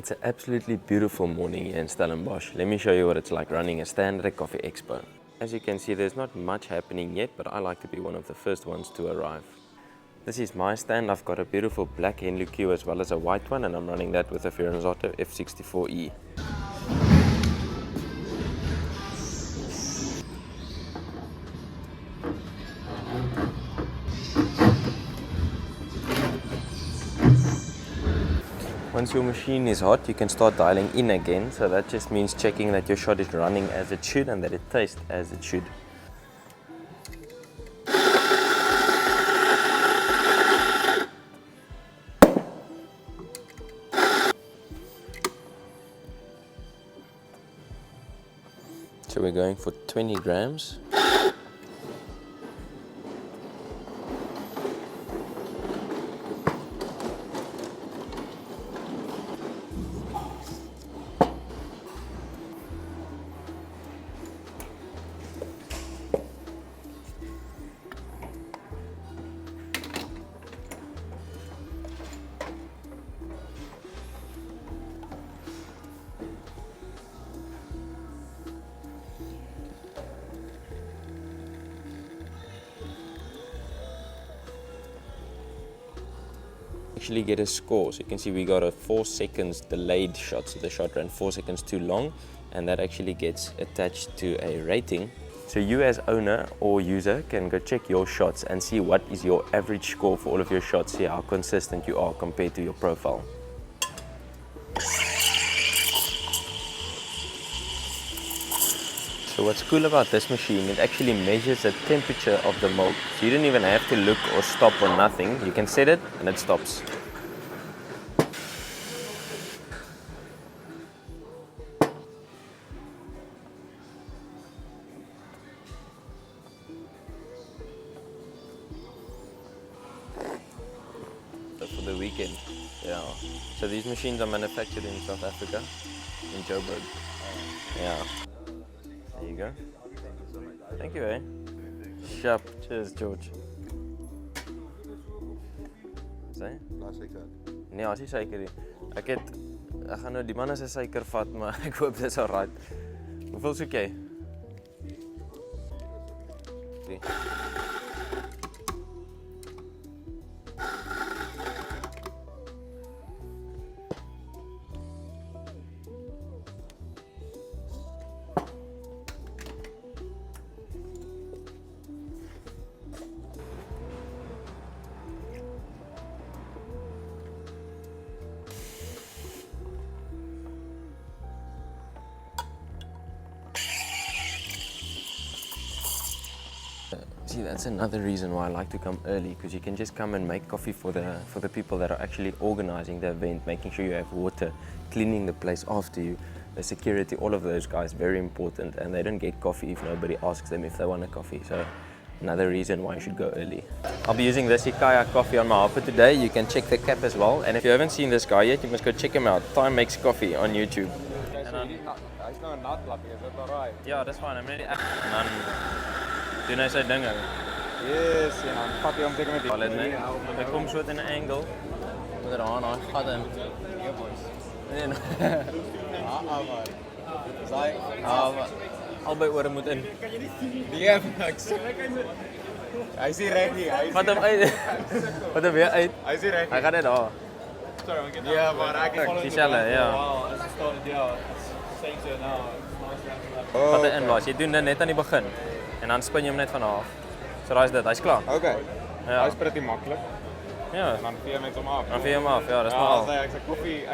It's an absolutely beautiful morning here in Stellenbosch. Let me show you what it's like running a stand at a coffee expo. As you can see, there's not much happening yet, but I like to be one of the first ones to arrive. This is my stand. I've got a beautiful black Henley Q as well as a white one, and I'm running that with a Firenzato F64E. Once your machine is hot, you can start dialing in again. So that just means checking that your shot is running as it should and that it tastes as it should. So we're going for 20 grams. Actually get a score. So you can see we got a 4 seconds delayed shot, so the shot ran 4 seconds too long, and that actually gets attached to a rating. So you as owner or user can go check your shots and see what is your average score for all of your shots, see how consistent you are compared to your profile. So what's cool about this machine, it actually measures the temperature of the milk. So you don't even have to look or stop or nothing. You can set it and it stops. So for the weekend, yeah. So these machines are manufactured in South Africa, in Joburg. Yeah. There you go. Thank you, eh? Sharp. Cheers, George. Sê? Laat seker. Nee, as jy suiker nie. Ek gaan nou die manne se suiker vat, maar ek hoop dit is alright. Hoeveel soek jy? Okay. See, that's another reason why I like to come early, because you can just come and make coffee for the people that are actually organizing the event, making sure you have water, cleaning the place after you, the security, all of those guys, very important, and they don't get coffee if nobody asks them if they want a coffee. So another reason why you should go early. I'll be using this Hikaya coffee on my offer today. You can check the cap as well, and if you haven't seen this guy yet, you must go check him out. Time Makes Coffee on YouTube. Hy's nou 'n nat lappie, is dit alright? Ja, that's fine. I'm ready. En dan doen hy sy dinge. Yes, en dan vat jy hom seker met die. Al net. Hy kom so in 'n angle. Met daar aan gat in. Ja, boys. Nee. Maar. Saai. Albei ore moet in. Nee, niks. Hy is nie reg nie. Wat hom uit. Wat hom weer uit. Hy is nie reg. Hy gaan net daar. Sorry, ja, maar ek het volgens dieselfde, ja. Wow, as it started, yeah, it's changed it now. It's nice. Wat hy inwas. Jy doen dit net aan die begin en dan spin jy hom net van af. So daai is dit. Hy's klaar. Okay. Ja. Hy's pretty maklik. Ja. En dan vee jy net hom af. Dan vee jy hom af. Ja, dis maar Ja, al. sê ek's 'n koffie.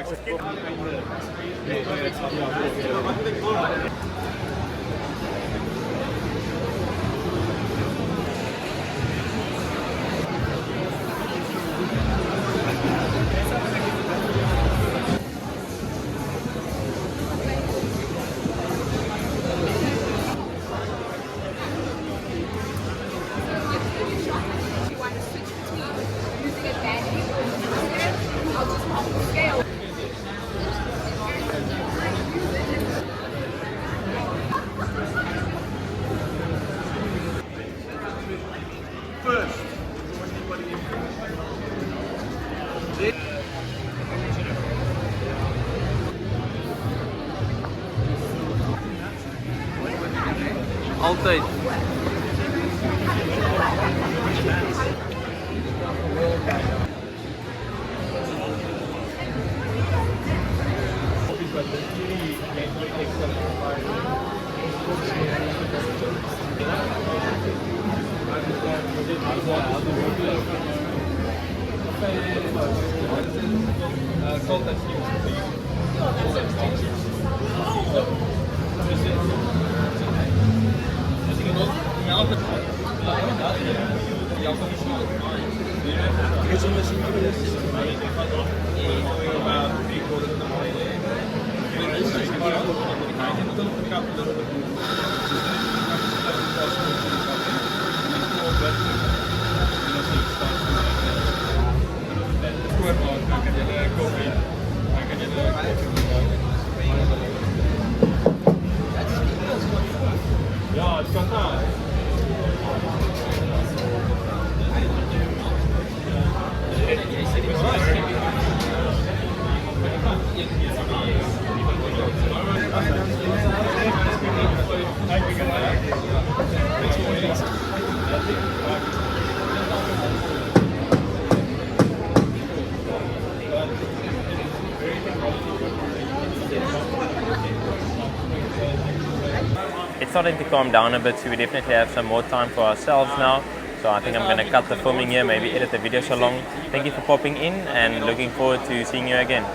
Altijd. Ja, het kan daar. It's starting to calm down a bit, so we definitely have some more time for ourselves now. So I think I'm going to cut the filming here, maybe edit the video so long. Thank you for popping in and looking forward to seeing you again.